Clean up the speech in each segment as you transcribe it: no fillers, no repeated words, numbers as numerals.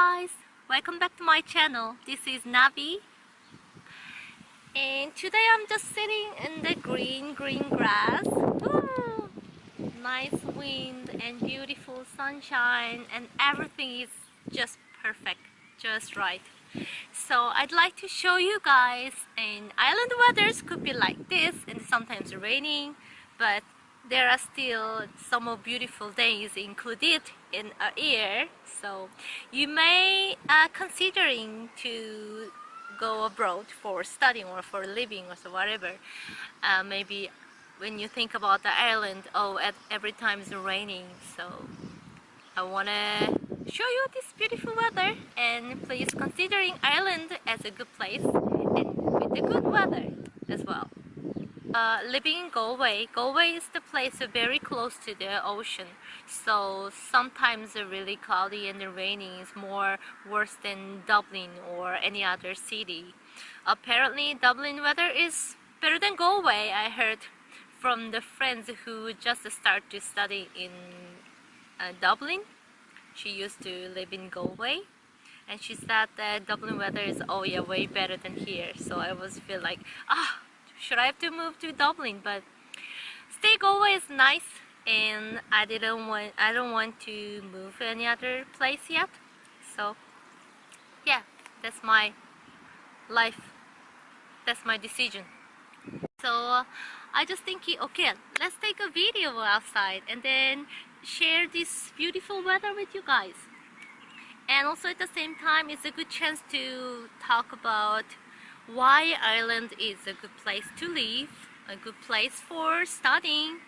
guys, welcome back to my channel. This is Navi, and today I'm just sitting in the green grass. Woo! Nice wind and beautiful sunshine, and everything is just perfect, just right. So I'd like to show you guys, and island weathers could be like this and sometimes raining, but there are still some more beautiful days included in a year. So you may considering to go abroad for studying or for living or so whatever. Maybe when you think about the island, every time it's raining. So I wanna show you this beautiful weather, and please considering Ireland as a good place and with the good weather as well. Living in Galway is the place very close to the ocean, so sometimes really cloudy and raining is more worse than Dublin or any other city. Apparently Dublin weather is better than Galway. I heard from the friends who just start to study in Dublin. She used to live in Galway, and she said that Dublin weather is way better than here. So I was feel like, should I have to move to Dublin? But still Galway is nice, and I don't want to move to any other place yet. So yeah, that's my life, that's my decision. So I just thinking, okay, let's take a video outside and then share this beautiful weather with you guys. And also at the same time, it's a good chance to talk about why Ireland is a good place to live, a good place for studying,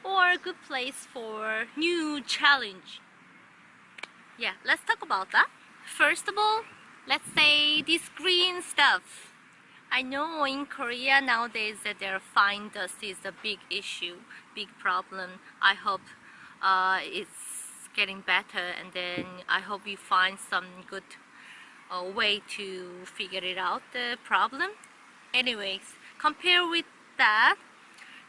or a good place for new challenge. Yeah, let's talk about that. First of all, let's say this green stuff. I know in Korea nowadays that their fine dust is a big issue, big problem. I hope it's getting better, and then I hope you find some good way to figure it out, the problem. Anyways, compare with that,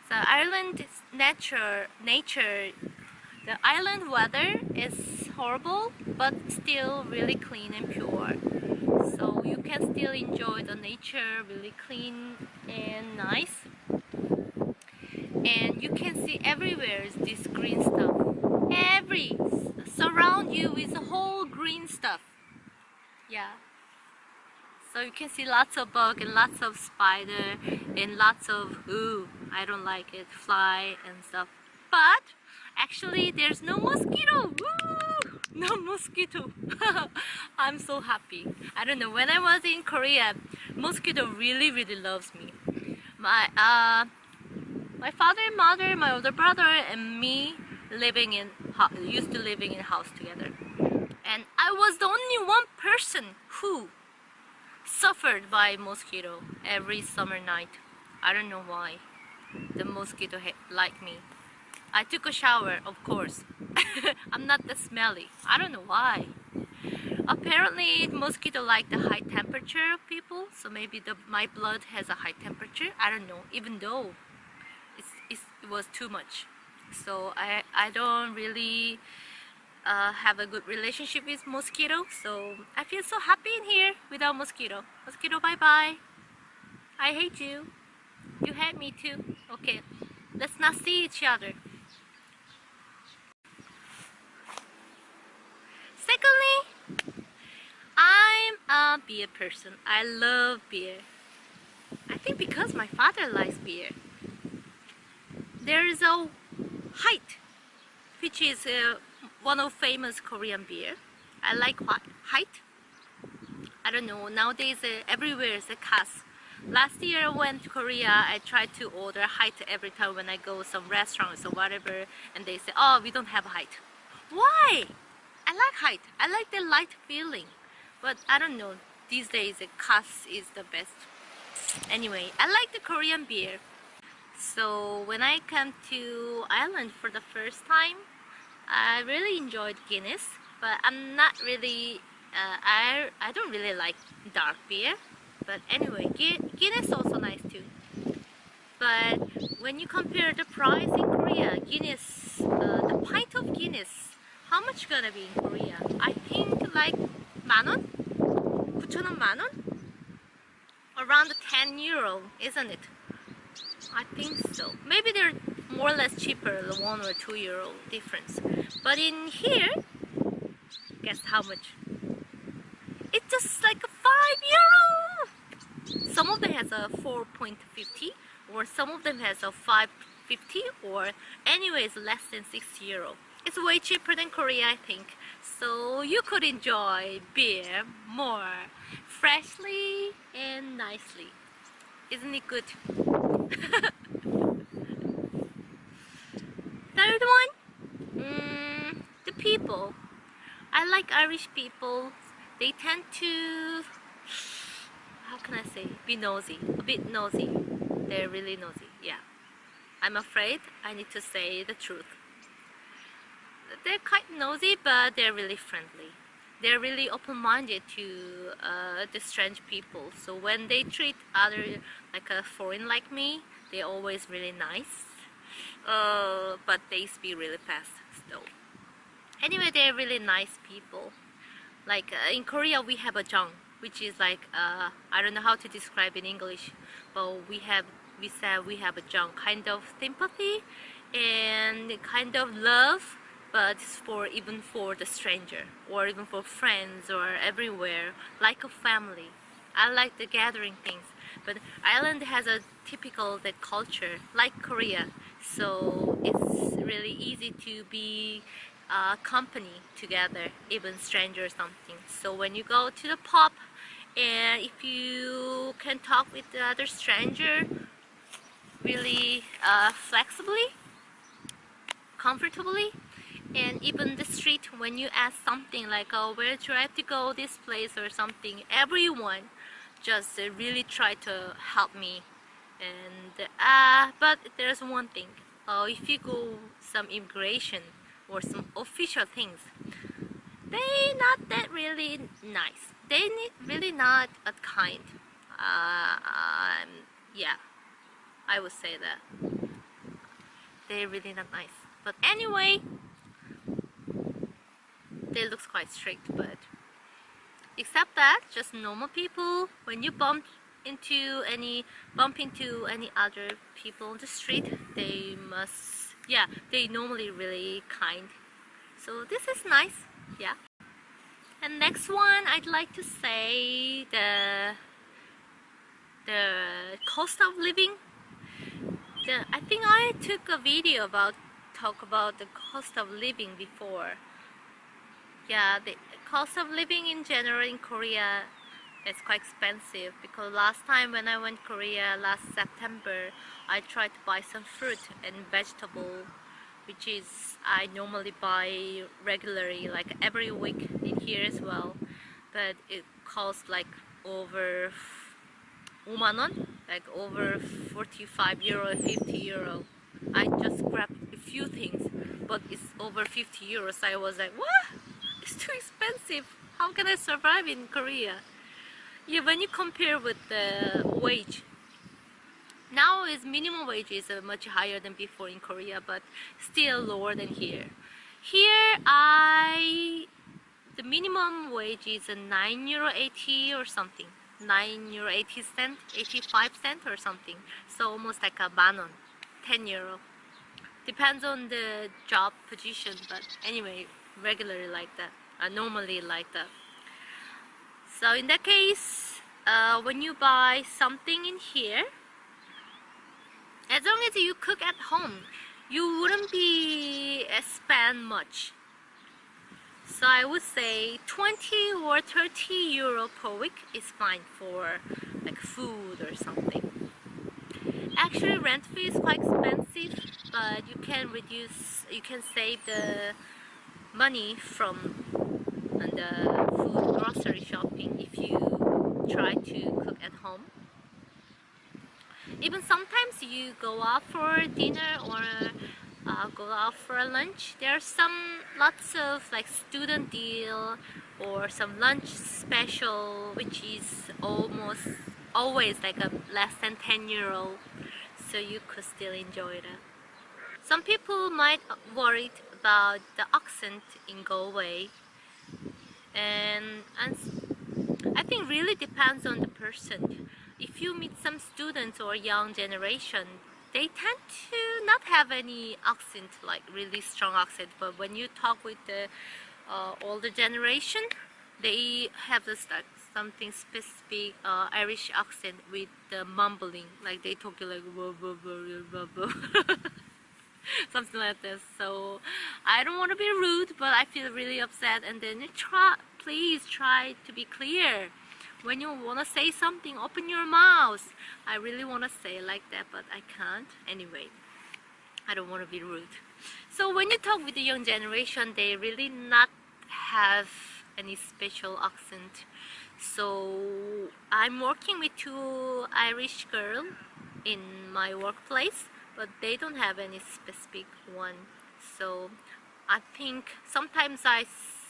the Ireland nature, the island weather is horrible but still really clean and pure. So you can still enjoy the nature, really clean and nice. And you can see everywhere is this green stuff. Surround you with the whole green stuff. Yeah. So you can see lots of bug and lots of spider and lots of, I don't like it, fly and stuff. But actually there's no mosquito. Woo! No mosquito. I'm so happy. I don't know, when I was in Korea, mosquito really loves me. My father and mother, my older brother and me used to living in a house together. And I was the only one person who suffered by mosquito every summer night. I don't know why the mosquito like me. I took a shower, of course. I'm not that smelly. I don't know why. Apparently mosquito like the high temperature of people, so maybe my blood has a high temperature. I don't know, even though it was too much. So I don't really have a good relationship with mosquito, so I feel so happy in here without mosquito. Mosquito, bye bye. I hate you. You hate me too. Okay, let's not see each other. Secondly, I'm a beer person. I love beer. I think because my father likes beer. There is a Height, which is one of famous Korean beer. I like Height. I don't know, nowadays everywhere is a cask. Last year I went to Korea, I tried to order Height every time when I go some restaurants or whatever, and they say, oh, we don't have Height. Why? I like Height. I like the light feeling. But I don't know, these days cask is the best. Anyway, I like the Korean beer. So when I came to Ireland for the first time, I really enjoyed Guinness, but I'm not really, I don't really like dark beer. But anyway, Guinness also nice too. But when you compare the price in Korea, Guinness, the pint of Guinness, how much gonna be in Korea? I think like 만원? 9,000원 만원? Around 10 euro, isn't it? I think so. Maybe they're more or less cheaper, 1 or 2 euro difference. But in here, guess how much? It's just like a 5 euro! Some of them has a 4.50, or some of them has a 5.50, or anyways less than 6 euro. It's way cheaper than Korea, I think. So you could enjoy beer more freshly and nicely. Isn't it good? Third one, the people. I like Irish people. They tend to, how can I say, be nosy, a bit nosy. They're really nosy, yeah. I'm afraid I need to say the truth. They're quite nosy, but they're really friendly. They're really open-minded to the strange people. So when they treat other like a foreign like me, they're always really nice. But they speak really fast still. Anyway, they're really nice people. Like in Korea, we have a jang, which is like I don't know how to describe in English, but we said we have a jang, kind of sympathy and kind of love. But it's even for the stranger, or even for friends, or everywhere, like a family. I like the gathering things, but Ireland has a typical that culture, like Korea, so it's really easy to be company together, even stranger or something. So when you go to the pub, and if you can talk with the other stranger really flexibly, comfortably, and even the street, when you ask something like, oh, where do I have to go, this place or something, everyone just really try to help me. And but there's one thing, if you go some immigration or some official things, they not that really nice. They really not that kind. Yeah, I would say that they're really not nice. But anyway, they look quite strict, but except that, just normal people. When you bump into any other people on the street, they normally really kind. So this is nice, yeah. And next one, I'd like to say the cost of living. I think I took a video talk about the cost of living before. Yeah, the cost of living in general in Korea is quite expensive, because last time when I went to Korea last September, I tried to buy some fruit and vegetable, which is I normally buy regularly, like every week in here as well, but it costs like over 5만 원, like over 45 euro, 50 euro. I just grabbed a few things, but it's over 50 euros. I was like, what? It's too expensive. How can I survive in Korea? Yeah, when you compare with the wage, now is minimum wage is much higher than before in Korea, but still lower than here. Here, the minimum wage is a 9 euro 80 or something. 9 euro 80 cent, 85 cent or something. So almost like a 만 원, 10 euro. Depends on the job position, but anyway, regularly like that, normally like that. So in that case, when you buy something in here, as long as you cook at home, you wouldn't be spend much. So I would say 20 or 30 euro per week is fine for like food or something. Actually, rent fee is quite expensive, but you can save the money from the food grocery shopping if you try to cook at home. Even sometimes you go out for dinner or go out for a lunch, there are lots of like student deal or some lunch special, which is almost always like a less than 10 euro, so you could still enjoy that. Some people might worried about the accent in Galway, and and I think really depends on the person. If you meet some students or young generation, they tend to not have any accent, like really strong accent. But when you talk with the older generation, they have this like something specific Irish accent with the mumbling, like they talk like whoa, whoa, whoa, whoa, whoa. Something like this. So I don't want to be rude, but I feel really upset. And then please try to be clear. When you want to say something, open your mouth. I really want to say like that, but I can't. Anyway, I don't want to be rude. So when you talk with the young generation, they really not have any special accent. So I'm working with 2 Irish girls in my workplace, but they don't have any specific one. So I think sometimes I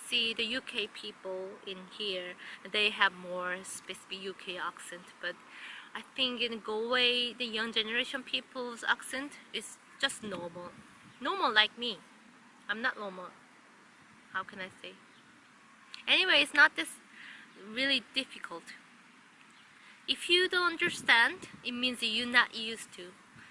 see the UK people in here, they have more specific UK accent, but I think in Galway the young generation people's accent is just normal like me. I'm not normal, how can I say? Anyway, it's not this really difficult. If you don't understand, it means you're not used to.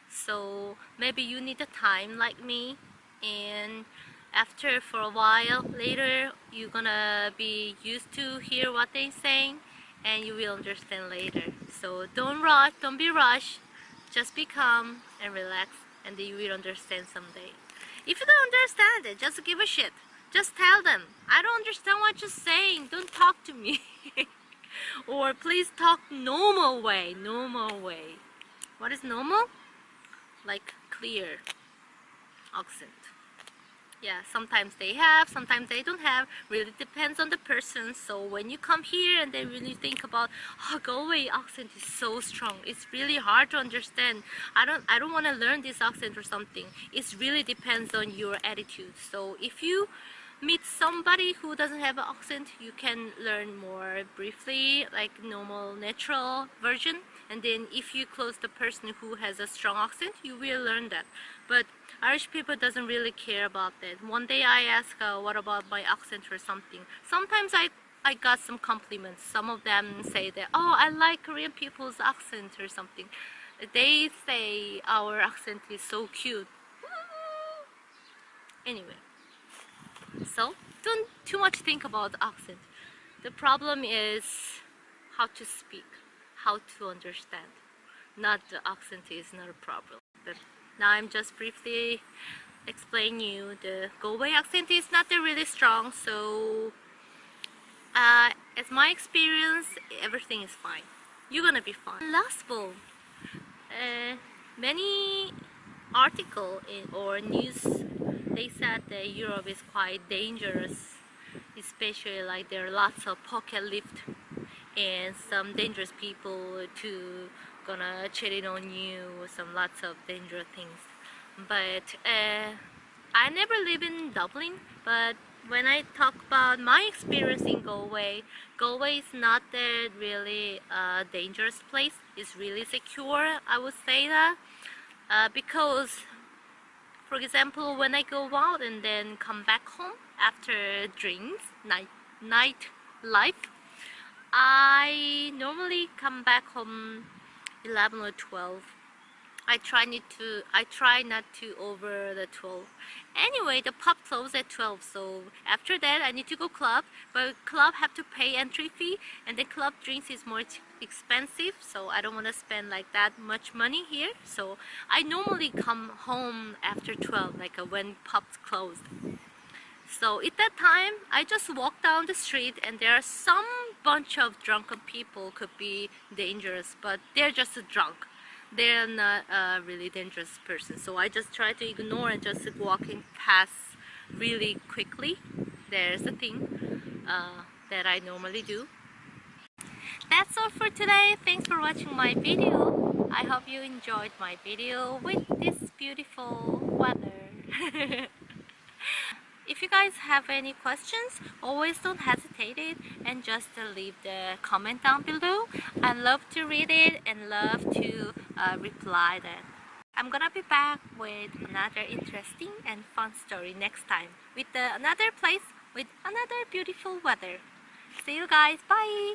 So maybe you need a time like me, and after for a while later you're gonna be used to hear what they're saying, and you will understand later. So don't rush, don't be rushed, just be calm and relax, and then you will understand someday. If you don't understand it, just give a shit. Just tell them, I don't understand what you're saying, don't talk to me. Or please talk normal way. What is normal? Like clear accent. Yeah, sometimes they have, sometimes they don't have. Really depends on the person. So when you come here and then really think about, oh, Galway accent is so strong, it's really hard to understand. I don't want to learn this accent or something. It really depends on your attitude. So if you meet somebody who doesn't have an accent, you can learn more briefly, like normal natural version. And then if you close the person who has a strong accent, you will learn that. But Irish people doesn't really care about that. One day I asked what about my accent or something. Sometimes I got some compliments. Some of them say that, oh, I like Korean people's accent or something. They say our accent is so cute. Anyway, so don't too much think about the accent. The problem is how to speak, how to understand. Not the accent is not a problem. But now I'm just briefly explain you the Galway accent is not that really strong. So as my experience, everything is fine. You're gonna be fine. Last of all, many article or news, they said that Europe is quite dangerous, especially like there are lots of pocket lift and some dangerous people to gonna cheating on you, some lots of dangerous things. But I never live in Dublin, but when I talk about my experience in Galway, Galway is not that really a dangerous place. It's really secure, I would say that, because for example, when I go out and then come back home after drinks, night life, I normally come back home 11 or 12. I try not to over the 12. Anyway, the pub closes at 12, so after that I need to go club, but club have to pay entry fee, and the club drinks is more expensive, so I don't want to spend like that much money here. So I normally come home after 12, like when pubs closed. So at that time, I just walk down the street and there are some bunch of drunken people, could be dangerous, but they're just drunk. They're not a really dangerous person. So I just try to ignore and just walking past really quickly. There's the thing that I normally do. That's all for today. Thanks for watching my video. I hope you enjoyed my video with this beautiful weather. If you guys have any questions, always don't hesitate it and just leave the comment down below. I love to read it and love to reply that. I'm gonna be back with another interesting and fun story next time with another place with another beautiful weather. See you guys. Bye.